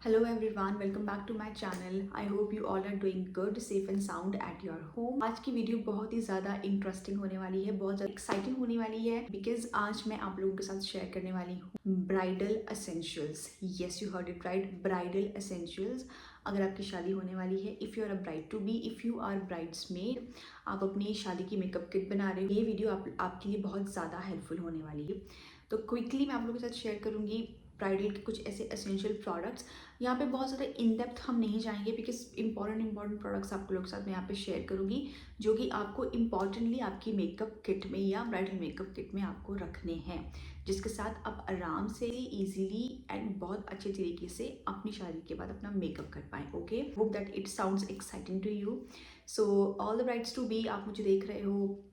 Hello everyone, welcome back to my channel. I hope you all are doing good, safe and sound at your home. आज की video बहुत ही ज़्यादा interesting होने वाली है, बहुत ज़्यादा एक्साइटिंग होने वाली है बिकॉज आज मैं आप लोगों के साथ शेयर करने वाली हूँ bridal essentials. Yes you heard it right, bridal essentials. अगर आपकी शादी होने वाली है, if you are a bride to be, if you are bridesmaid, आप अपनी शादी की मेकअप किट बना रहे हो, ये वीडियो आपके लिए बहुत ज़्यादा हेल्पफुल होने वाली है. तो क्विकली मैं आप लोगों के साथ शेयर करूँगी ब्राइडल के कुछ ऐसे एसेंशियल प्रोडक्ट्स. यहाँ पे बहुत ज़्यादा इन डेप्थ हम नहीं जाएंगे बिकॉज इंपॉर्टेंट प्रोडक्ट्स आप लोगों के साथ मैं यहाँ पे शेयर करूँगी जो कि आपको इम्पॉर्टेंटली आपकी मेकअप किट में या ब्राइडल मेकअप किट में आपको रखने हैं, जिसके साथ आप आराम से इजीली एंड बहुत अच्छे तरीके से अपनी शादी के बाद अपना मेकअप कर पाएँ. Okay, hope that it sounds exciting to you. So all the brides to be, आप मुझे देख रहे हो,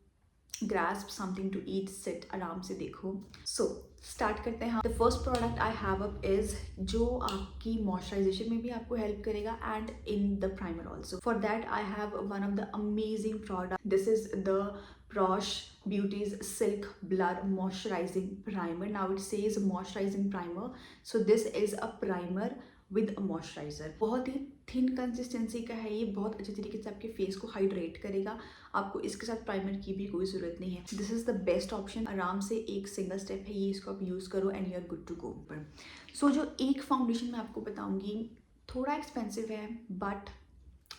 grasp something to eat, sit आराम से देखो. So स्टार्ट करते हैं. The first product I have up is जो आपकी मॉइस्चराइजेशन में भी आपको हेल्प करेगा and in the primer also. For that I have one of the amazing product. This is the Prosh Beauty's Silk Blur Moisturizing Primer. Now it says moisturizing primer, so this is a primer with a moisturiser. बहुत ही thin consistency का है ये, बहुत अच्छे तरीके से आपके face को हाइड्रेट करेगा. आपको इसके साथ प्राइमर की भी कोई ज़रूरत नहीं है. This is the best option. आराम से एक सिंगल स्टेप है ये, इसको आप यूज़ करो and you are good to go. पर सो जो एक फाउंडेशन मैं आपको बताऊँगी थोड़ा एक्सपेंसिव है, बट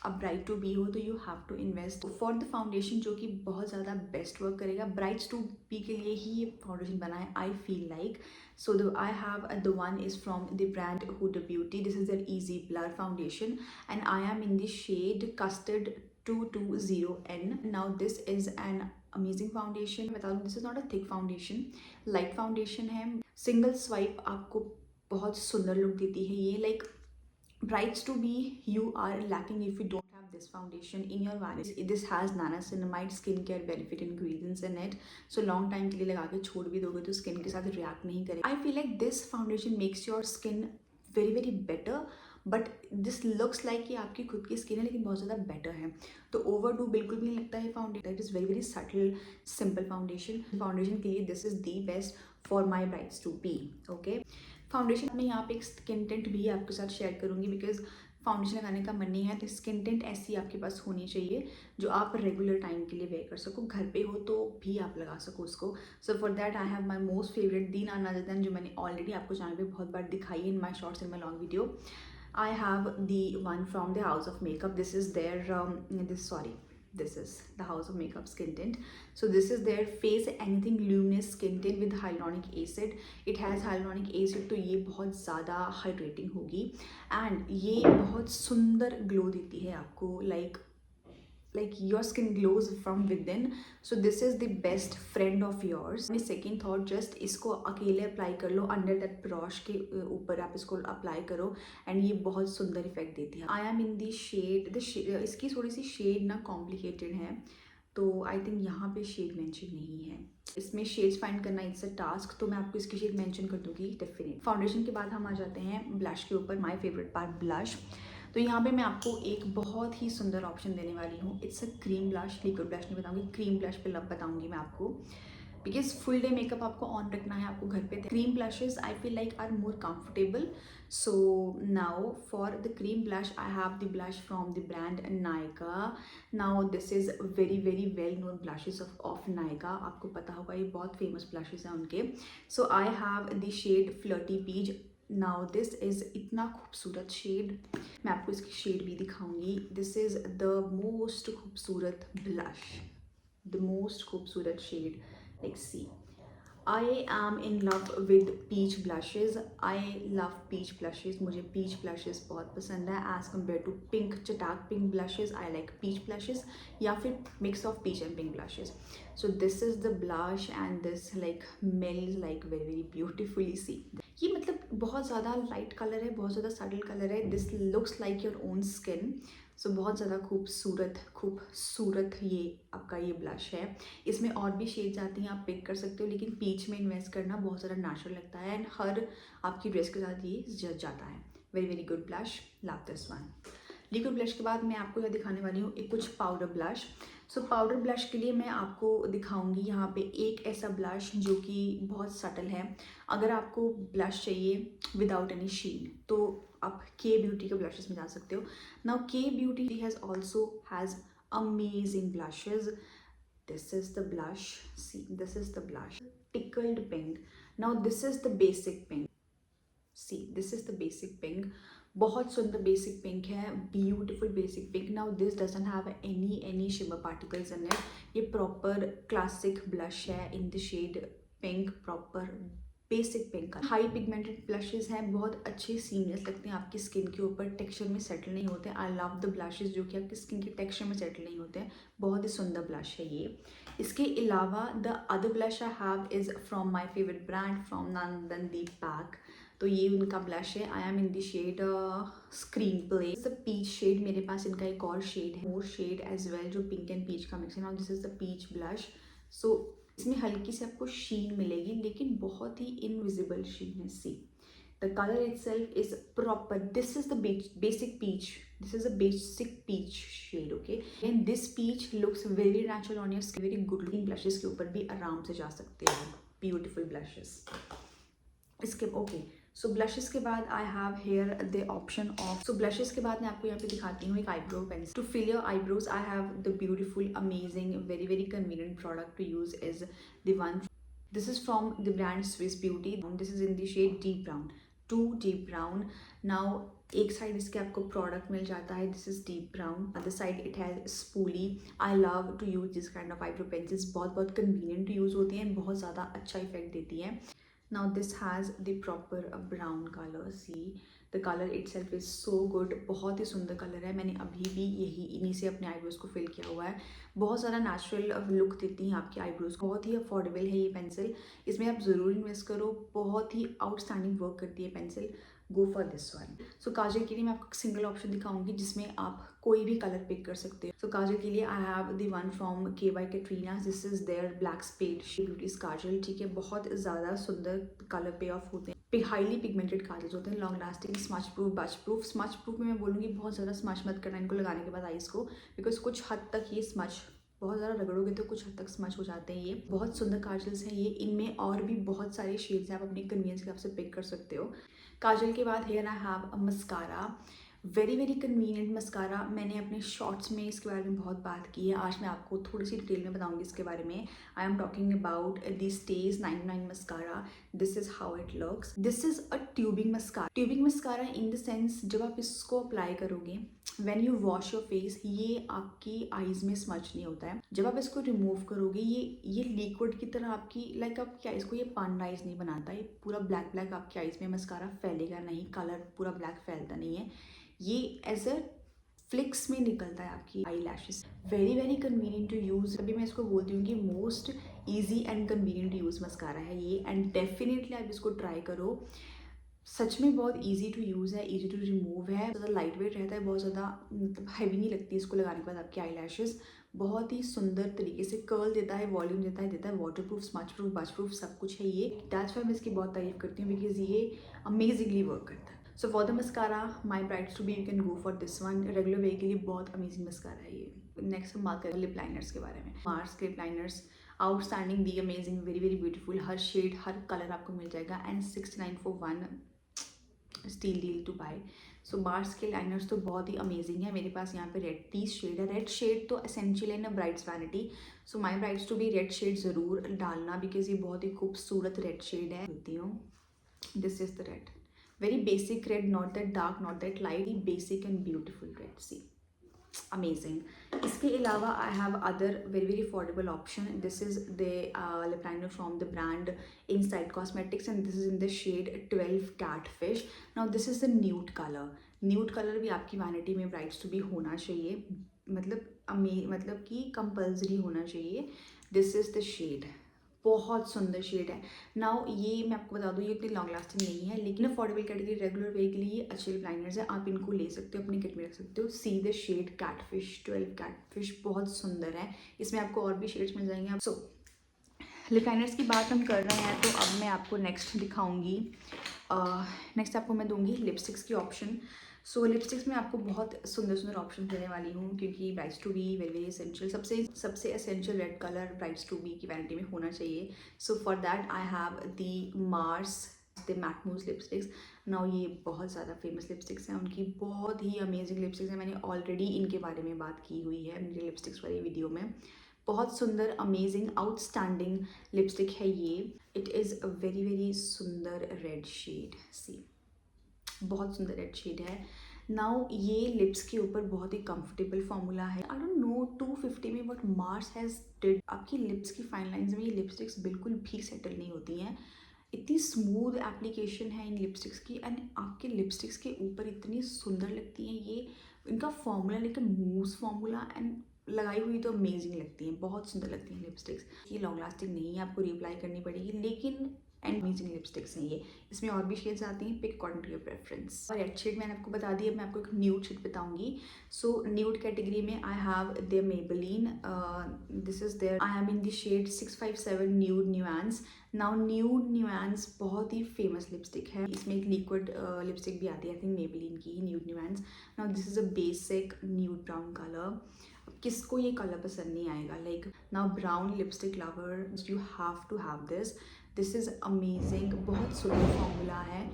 अब ब्राइड टू बी हो तो you have to invest for the foundation जो कि बहुत ज़्यादा बेस्ट वर्क करेगा. ब्राइड्स टू बी के लिए ही ये फाउंडेशन बना है, I feel like. So I have the one is from the brand Huda Beauty. This is their Easy Blur Foundation and I am in the shade Custard 220N. Now this is an amazing foundation. बता दूँ, this is not a thick foundation, light foundation है. Single swipe आपको बहुत सुंदर look देती है ये. Like brides to be, you are lacking if you don't have this foundation in your vanish. This has niacinamide skincare benefit ingredients in it, so long time के लिए लगा के छोड़ भी दोगे तो स्किन के साथ रिएक्ट नहीं करेगा. I feel like this foundation makes your skin very better, but this looks like ये आपकी खुद की स्किन है लेकिन बहुत ज़्यादा बेटर है. तो ओवरडू बिल्कुल भी नहीं लगता है foundation. It is very subtle simple foundation. Foundation के लिए this is the best for my brides to be. Okay, foundation में यहाँ पे एक स्किन टेंट भी आपके साथ शेयर करूँगी बिकॉज फाउंडेशन लगाने का मन नहीं है तो स्किन टेंट ऐसी आपके पास होनी चाहिए जो आप रेगुलर टाइम के लिए वेयर कर सको. घर पे हो तो भी आप लगा सको उसको. सो for that I have my most favourite दीन अनाजदन, जो मैंने ऑलरेडी आपको चैनल पे बहुत बार दिखाई है in my shorts in my long video. I have the one from the House of Makeup. This is their this is the House of Makeup skin tint. So this is their Face Anything Luminous skin tint with hyaluronic acid. It has hyaluronic acid, तो ये बहुत ज़्यादा hydrating होगी and ये बहुत सुंदर glow देती है आपको. like your skin glows from within. So this is the best friend of yours. Second thought, just इसको अकेले अप्लाई कर लो अंडर दैट ब्रश के ऊपर आप इसको अप्लाई करो एंड ये बहुत सुंदर इफेक्ट देती है. I am in the shade इसकी थोड़ी सी शेड ना कॉम्प्लिकेटेड है तो आई थिंक यहाँ पे शेड मेंशन नहीं है. इसमें शेड्स फाइंड करना इट्स अ टास्क, तो मैं आपको इसकी शेड मेंशन कर दूँगी डेफिनेट. फाउंडेशन के बाद हम आ जाते हैं ब्लश के ऊपर. My favourite part blush. तो यहाँ पे मैं आपको एक बहुत ही सुंदर ऑप्शन देने वाली हूँ. It's a cream blush. Liquid blush नहीं बताऊँगी, क्रीम ब्लश पे बताऊँगी मैं आपको बिकॉज फुल डे मेकअप आपको ऑन रखना है आपको घर पे. Cream blushes I feel like are more comfortable. So now for the cream blush I have the blush from the brand Nykaa. Now this is very well known blushes of Nykaa. आपको पता होगा ये बहुत फेमस ब्लशेज हैं उनके. सो I have the shade flirty peach. Now this is इतना खूबसूरत shade, मैं आपको इसकी शेड भी दिखाऊंगी. दिस इज़ द मोस्ट खूबसूरत ब्लश, द मोस्ट खूबसूरत shade. Like see, I am in love with peach blushes. I love peach blushes. मुझे पीच ब्लशेज बहुत पसंद है एज़ कम्पेयर टू पिंक चटाक pink blushes. I like peach blushes या फिर mix of peach and pink blushes. So this is the blush and this like melts like very beautifully. See, ये मतलब बहुत ज़्यादा लाइट कलर है, बहुत ज़्यादा सटल कलर है. This looks like your own skin. So बहुत ज़्यादा खूबसूरत ये आपका ये ब्लश है. इसमें और भी शेड्स आती हैं, आप पिक कर सकते हो, लेकिन पीच में इन्वेस्ट करना बहुत ज़्यादा नेचुरल लगता है एंड हर आपकी ड्रेस के साथ ये जच जाता है. Very good blush. Love this one. Liquid blush के बाद मैं आपको यह दिखाने वाली हूँ एक कुछ पाउडर ब्लश। सो पाउडर ब्लश के लिए मैं आपको दिखाऊंगी यहाँ पे एक ऐसा ब्लश जो कि बहुत सटल है। अगर आपको ब्लश चाहिए विदाउट एनी शीन तो आप के ब्यूटी के ब्लशेस में जा सकते हो। नाउ के beauty has amazing blushes. This is the blush. See, this is the blush. Tickled pink. Now this is the basic pink. See, this is the basic pink. बहुत सुंदर बेसिक पिंक है, beautiful basic pink. Now this doesn't have any shimmer particles in it. ये proper classic blush है in the shade pink, proper basic pink का. High pigmented blushes हैं, बहुत अच्छे seamless लगते हैं आपकी स्किन के ऊपर, टेक्सचर में सेटल नहीं होते. आई लव द ब्लशेस जो कि आपकी स्किन के टेक्सचर में सेटल नहीं होते हैं. बहुत ही सुंदर ब्लश है ये. इसके अलावा the other blush I have is from my favourite brand, from नंदनदीप पैक. तो ये उनका ब्लश है. I am in the shade screen play. It's a peach shade. मेरे पास इनका एक और शेड है, मोर शेड एज वेल, जो पिंक एंड पीच का मिक्स है. Now this is the peach blush. So इसमें हल्की सी आपको शीन मिलेगी, लेकिन बहुत ही इनविजिबल शीन है. See the colour itself is proper. This is the basic peach. This is a basic peach shade. Okay, and this peach looks very natural on your skin. Very good looking blushes के ऊपर भी आराम से जा सकते हो. Beautiful blushes. इसके okay, so blushes के बाद I have here the option of. So blushes के बाद मैं आपको यहाँ पे दिखाती हूँ एक eyebrow pencil. To fill your eyebrows I have the beautiful amazing very very convenient product to use is the one. This is from the brand Swiss Beauty. This is in the shade deep brown, to deep brown. Now एक side इसके आपको product मिल जाता है, this is deep brown. Other side it has spoolie. I love to use this kind of eyebrow pencils. बहुत convenient to use होती हैं, बहुत ज़्यादा अच्छा इफेक्ट देती हैं. Now this has the proper brown color. See, the color itself is so good. बहुत ही सुंदर कलर है. मैंने अभी भी इन्हीं से अपने आईब्रोज को फिल किया हुआ है. बहुत ज़्यादा नेचुरल लुक देती हैं आपकी आईब्रोज. बहुत ही अफोर्डेबल है ये पेंसिल. इसमें आप ज़रूर इन्वेस्ट करो. बहुत ही आउटस्टैंडिंग वर्क करती है pencil. Go for this one. So काजल के लिए मैं आपको सिंगल ऑप्शन दिखाऊंगी जिसमें आप कोई भी कलर पिक कर सकते हो. सो काजल के लिए I have the one from K by Katrina. This is their black spade beauties kajal. ठीक है, बहुत ज़्यादा सुंदर कलर पे ऑफ होते हैं. हाईली पिगमेंटेड काजल्स होते हैं, लॉन्ग लास्टिंग, स्मच प्रूफ, बच प्रूफ. स्मच प्रूफ में मैं बोलूँगी बहुत ज़्यादा स्मच मत करना इनको लगाने के बाद आईज को, बिकॉज कुछ हद तक ये स्मच, बहुत ज़्यादा रगड़ोगे तो कुछ हद तक स्मच हो जाते हैं. ये बहुत सुंदर काजल्स हैं ये. इनमें और भी बहुत सारे शेड्स हैं, आप अपनी कन्वीनियंस के हिसाब से पिक कर सकते हो. काजल के बाद here I have a mascara. Very very convenient mascara. मैंने अपने शॉर्ट्स में इसके बारे में बहुत बात की है. आज मैं आपको थोड़ी सी डिटेल में बताऊंगी इसके बारे में. I am talking about the stage 99 mascara. This is how it looks. This is a tubing mascara. Tubing mascara in the sense, जब आप इसको अप्लाई करोगे, when you wash your face, ये आपकी आईज में स्मच नहीं होता है. जब आप इसको रिमूव करोगे, ये लिक्विड की तरह आपकी लाइक आपकी आईज को ये पान आईज नहीं बनाता. ये पूरा ब्लैक ब्लैक आपकी आईज में मस्कारा फैलेगा नहीं. कलर पूरा ब्लैक फैलता नहीं है. ये एज अ फ्लिक्स में निकलता है आपकी eye lashes. Very very convenient to use. अभी मैं इसको बोलती हूँ कि most easy and convenient to use mascara है ये. एंड डेफिनेटली आप इसको ट्राई करो. सच में बहुत इजी टू यूज़ है, इजी टू रिमूव है, ज़्यादा लाइट वेट रहता है, बहुत ज़्यादा मतलब हैवी नहीं लगती इसको लगाने के बाद आपकी आई लैशेज़. बहुत ही सुंदर तरीके से कर्ल देता है, वॉल्यूम देता है वाटर प्रूफ, स्मच प्रूफ, बच प्रूफ, सब कुछ है ये. दैट्स व्हाई मैं इसकी बहुत तारीफ करती हूँ, बिकॉज ये अमेजिंगली वर्क करता है. So for the mascara, my brides to be, you can go for this one. Regular way के लिए बहुत अमेजिंग मस्कारा है ये. नेक्स्ट हम बात करें लिप लाइनर्स के बारे में. Mars lip liners outstanding, the amazing, very very beautiful. हर शेड, हर कलर आपको मिल जाएगा. And 69 for 1 steal deal to buy. So Mars के लाइनर्स तो बहुत ही अमेजिंग है. मेरे पास यहाँ पे रेड 30 शेड है. रेड शेड तो एसेंशियल है ना brides vanity. So my brides to भी रेड शेड ज़रूर डालना, बिकॉज ये बहुत ही खूबसूरत रेड शेड है. होती हूँ. This is the red, very basic red, not that dark, not that light, basic and beautiful red. See, amazing. इसके अलावा I have other very very affordable option. This is the lip liner from the brand Insight Cosmetics and this is in the shade 12 catfish. Now this is the nude colour. Nude colour भी आपकी vanity में brides to भी होना चाहिए, मतलब कि compulsory होना चाहिए. दिस इज द शेड, बहुत सुंदर शेड है. नाउ ये मैं आपको बता दूँ, ये इतनी लॉन्ग लास्टिंग नहीं है, लेकिन अफोर्डेबल कैटेगरी, रेगुलर वे के लिए ये अच्छे लिप लाइनर्स हैं. आप इनको ले सकते हो, अपने किट में रख सकते हो. See the shade catfish, 12 catfish, बहुत सुंदर है. इसमें आपको और भी शेड्स मिल जाएंगे. सो लिप लाइनर्स की बात हम कर रहे हैं, तो अब मैं आपको नेक्स्ट दिखाऊंगी. नेक्स्ट आपको मैं दूंगी लिपस्टिक्स की ऑप्शन. सो लिपस्टिक्स में आपको बहुत सुंदर सुंदर ऑप्शन देने वाली हूँ, क्योंकि brides to be very very essential, सबसे सबसे essential red colour brides to be की वैनिटी में होना चाहिए. So for that I have the mars the matte mousse lipsticks. Now ये बहुत ज़्यादा फेमस लिपस्टिक्स हैं, उनकी बहुत ही अमेजिंग लिपस्टिक्स हैं. मैंने ऑलरेडी इनके बारे में बात की हुई है मेरे लिपस्टिक्स वाली वीडियो में. बहुत सुंदर अमेजिंग आउटस्टैंडिंग लिपस्टिक है ये. It is a very very सुंदर रेड शेड. सी, बहुत सुंदर रेड शेड है. नाउ ये लिप्स के ऊपर बहुत ही कंफर्टेबल फॉर्मूला है. आई डोंट नो 250 में व्हाट मार्स हैज़ डिड. आपकी लिप्स की फाइन लाइंस में ये लिपस्टिक्स बिल्कुल भी सेटल नहीं होती हैं. इतनी स्मूथ एप्लीकेशन है इन लिपस्टिक्स की, एंड आपके लिपस्टिक्स के ऊपर इतनी सुंदर लगती हैं ये. इनका formula like moves formula, and लगाई हुई तो अमेजिंग लगती हैं, बहुत सुंदर लगती हैं लिपस्टिक्स. ये लॉन्ग लास्टिंग नहीं है, आपको रिअप्लाई करनी पड़ेगी, लेकिन एंड अमेजिंग लिपस्टिक्स हैं ये. इसमें और भी शेड्स आती हैं, pick according to your preference. और रेड शेड मैंने आपको बता दी. अब मैं आपको एक न्यूड शेड बताऊंगी. सो न्यूड कैटेगरी में I have the Maybelline. This is there. I am in the shade 657 nude nuance. Now nude nuance बहुत ही फेमस लिपस्टिक है. इसमें एक लिक्विड लिपस्टिक भी आती है, आई थिंक मेबेलिन की, nude nuance. Now this is a basic nude brown colour. किसको ये कलर पसंद नहीं आएगा. Like now brown lipstick lover, you have to have this. This is amazing, बहुत सुंदर फॉर्मूला है.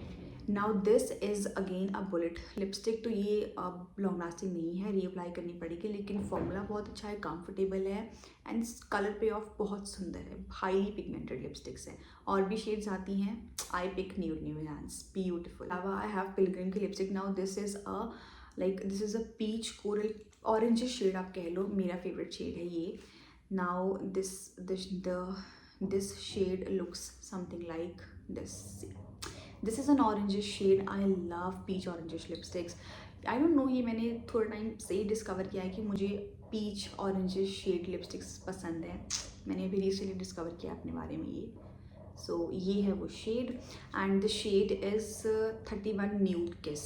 Now this is again a bullet lipstick. तो ये अब लॉन्ग लास्टिंग नहीं है, रीअप्लाई करनी पड़ेगी, लेकिन फॉर्मूला बहुत अच्छा है, कंफर्टेबल है, एंड कलर पे ऑफ बहुत सुंदर है. हाईली पिगमेंटेड लिपस्टिक्स है. और भी शेड्स आती हैं. I pick nude nuance, beautiful. I have pilgrim की lipstick. Now this is a this is a peach coral orange shade आप कह लो. मेरा फेवरेट शेड है ये. Now this shade looks something like this. This is an orangish shade. I love peach orangish lipsticks. I don't know, ये मैंने थोड़ा time से ही डिस्कवर किया है कि मुझे पीच ऑरेंजिश शेड लिपस्टिक्स पसंद है. मैंने अभी रिसेंटली डिस्कवर किया अपने बारे में ये. सो ये है वो shade, and the shade is 31 nude kiss,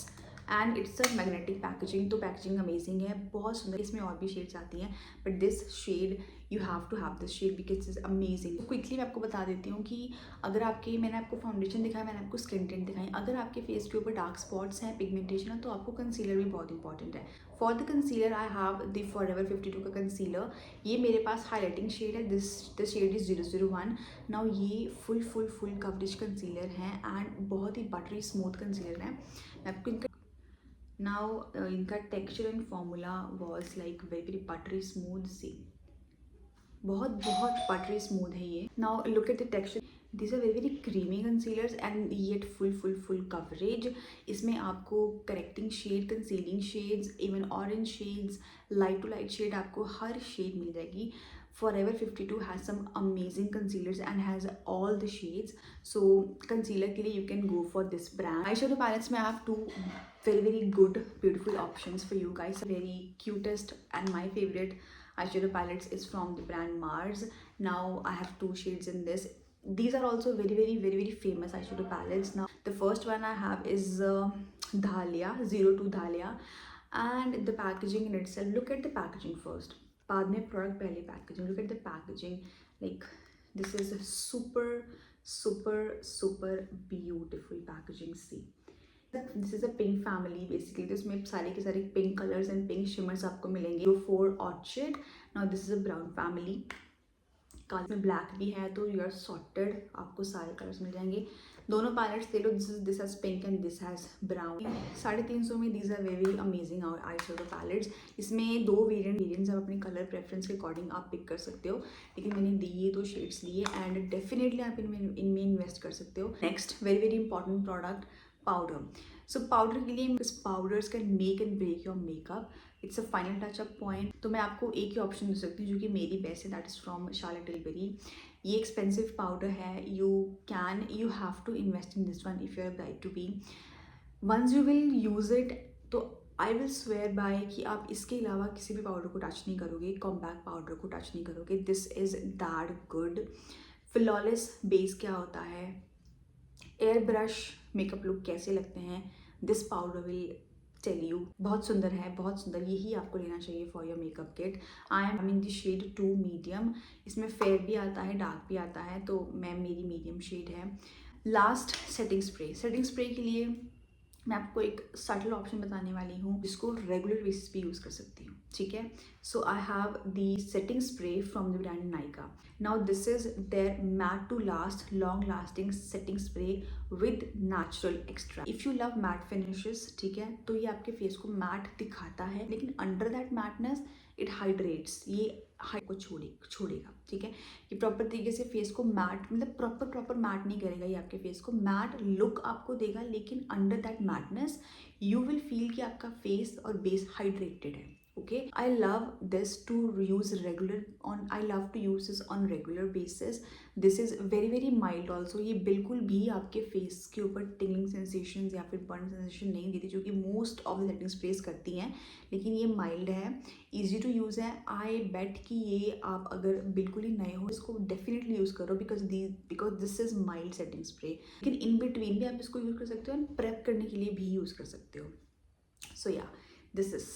and it's a magnetic packaging. तो पैकेजिंग अमेजिंग है, बहुत सुंदर. इसमें और भी शेड्स आती हैं, but this shade you have to have this shade because is amazing. Quickly मैं आपको बता देती हूँ कि अगर मैंने आपको फाउंडेशन दिखाया, मैंने आपको स्किन टिंट दिखाई, अगर आपके फेस के ऊपर डार्क स्पॉट्स हैं, पिगमेंटेशन है, तो आपको कंसीलर भी बहुत इंपॉर्टेंट है. For the concealer I have the forever 52 का कंसीलर. ये मेरे पास हाईलाइटिंग शेड है. The shade is 001. नाउ ये फुल कवरेज कंसीलर है, एंड बहुत ही बटरी स्मूथ कंसीलर है. मैं आपको इनका texture and formula was like very very buttery smooth. See, बहुत बटरी स्मूथ है ये. Now look at the texture. This are very very creamy concealers and yet full coverage. इसमें आपको correcting shade, concealing shades, even orange shades, light to light shade, आपको हर shade मिल जाएगी. Forever 52 has some amazing concealers and has all the shades. So concealer के लिए you can go for this brand. Eyeshadow palettes में I have two very good beautiful options for you guys. Very cutest and my favorite eyeshadow palettes is from the brand Mars. Now I have two shades in this. These are also very famous eyeshadow palettes. Now the first one I have is Dahlia 02 Dahlia, and the packaging in itself. Look at the packaging first. बाद में product, पहले packaging. Look at the packaging. Like this is super beautiful packaging. See, this is a pink family basically. तो इसमें सारे के सारे pink colours and pink shimmers आपको मिलेंगे. 4 orchid. Now this is a brown family. Colour में black भी है, तो यू आर सॉर्टेड, आपको सारे कलर्स मिल जाएंगे. दोनों पैलेट्स ले लो. This has pink and this has brown. 350 में these are very amazing eye shadow palettes. इसमें 2 वेरिएंट्स आप अपने कलर प्रेफरेंस के अकॉर्डिंग आप पिक कर सकते हो, लेकिन मैंने ये 2 शेड्स लिए, एंड डेफिनेटली आप इनमें इन्वेस्ट कर सकते हो. Next very important product, powder. So powder के लिए powders can make and break your makeup. It's a final touch up point. तो मैं आपको एक ही ऑप्शन दे सकती हूँ जो कि मेरी बेस्ट है, that is from Charlotte Tilbury. ये एक्सपेंसिव पाउडर है. You have to invest in this one if you are bride to be. Once you will use it, तो आई विल स्वेयर बाय कि आप इसके अलावा किसी भी पाउडर को टच नहीं करोगे, कॉम्पैक्ट पाउडर को टच नहीं करोगे. This is that good. Flawless base क्या होता है, एयर ब्रश मेकअप लुक कैसे लगते हैं, this powder will tell you. बहुत सुंदर है, बहुत सुंदर. यही आपको लेना चाहिए for your makeup kit. I am in the shade 2 medium. इसमें फेयर भी आता है, डार्क भी आता है, तो मेरी मीडियम शेड है. Last setting spray. Setting spray के लिए मैं आपको एक सटल ऑप्शन बताने वाली हूँ जिसको रेगुलर बेसिस पे यूज़ कर सकती हूँ, ठीक है। So I have the setting spray from the brand Nykaa. Now this is their matte to last long lasting setting spray with natural extra. If you love matte finishes, ठीक है, तो ये आपके फेस को मैट दिखाता है, लेकिन under that matteness it hydrates, ये हाइड को छोड़ेगा, ठीक है। ये प्रॉपर तरीके से फेस को मैट, मतलब प्रॉपर मैट नहीं करेगा, ये आपके फेस को मैट लुक आपको देगा, लेकिन under that mattness you will feel कि आपका फेस और बेस हाइड्रेटेड है। Okay, I love this to use regular on, I love to use this on regular basis. This is very mild also. ये बिल्कुल भी आपके फेस के ऊपर टिंगलिंग सेंसेशन या फिर बर्न सेंसेशन नहीं देती, जो कि मोस्ट ऑफ द सेटिंग स्प्रेस करती हैं, लेकिन ये माइल्ड है, ईजी टू यूज़ है। आई बेट कि ये आप अगर बिल्कुल ही नए हो इसको डेफिनेटली यूज़ करो, because this is mild setting spray. लेकिन इन बिटवीन भी आप इसको यूज़ कर सकते हो, एंड प्रेप करने के लिए भी यूज़ कर सकते हो। So yeah, this is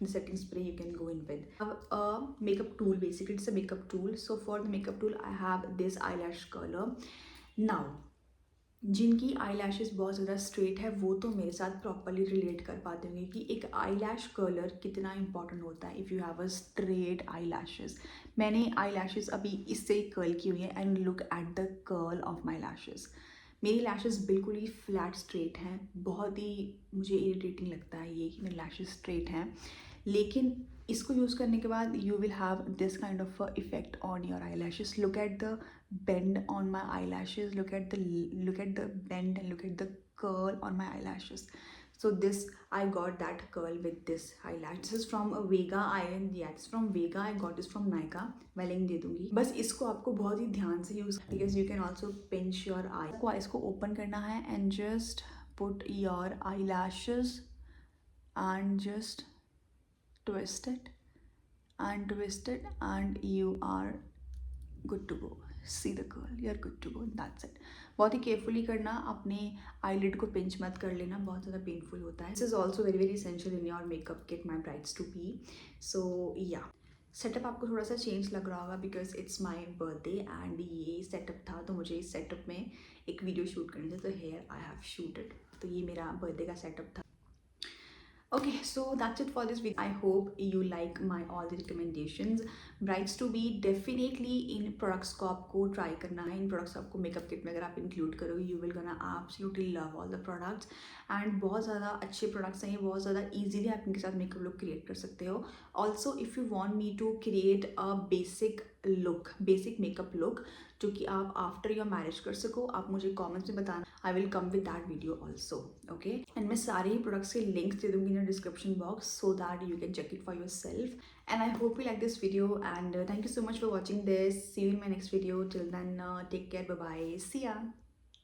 the setting spray you can go in with. I have a makeup tool, basically it's a makeup tool. So for the makeup tool I have this eyelash curler. Now जिनकी आई lashes बहुत ज़्यादा straight है वो तो मेरे साथ properly relate कर पाते होंगे कि एक आई लैश कर्लर कितना इंपॉर्टेंट होता है if you have a straight I lashes. मैंने आई लैशेज़ अभी इससे कर्ल की हुई है, and look at the curl of my lashes. मेरी लैशेज़ बिल्कुल ही फ्लैट स्ट्रेट हैं, बहुत ही मुझे इरिटेटिंग लगता है ये कि मेरे लैशेज़ स्ट्रेट हैं, लेकिन इसको यूज़ करने के बाद you will have this kind of effect on your I lashes. Look at the bend on my eyelashes, look at the bend, and look at the curl on my eyelashes. So this, I got that curl with this eyelash. This is from a Vega iron, yeah, it's from Vega. I got this from Nykaa, मैं link दे दूंगी। बस इसको आपको बहुत ही ध्यान से use, because you can also pinch your eye। आपको इसको ओपन करना है and just put your eyelashes and just twist it and you are good to go. See the curl, you're good to go, that's it। बहुत ही carefully करना, अपने eyelid को pinch मत कर लेना, बहुत ज़्यादा पेनफुल होता है। This is also very essential in your makeup kit my brides to be. So या सेटअप आपको थोड़ा सा चेंज लग रहा होगा because it's my birthday and ये सेटअप था, तो मुझे इस सेटअप में एक वीडियो शूट करनी थी, तो हेयर आई हैव शूटेड। तो ये मेरा बर्थडे का सेटअप था। Okay, so that's it for this video. I hope you like my all the recommendations. Brides to be definitely in products को आपको try करना है। इन products आपको makeup kit में अगर आप include करोगे, you will gonna absolutely love all the products। and बहुत ज़्यादा अच्छे products हैं ये, बहुत ज़्यादा easily आप इनके साथ makeup look create कर सकते हो। Also, if you want me to create a basic makeup look जो कि आप आफ्टर योर मैरिज कर सको, आप मुझे कमेंट्स में बताना। I will come with that video also. Okay, and मैं सारे ही प्रोडक्ट्स के लिंक्स दे दूँगी in description box so that you can check it for your self. And I hope you like this video and thank you so much for watching this. See you in my next video. Till then take care, bye bye, see या।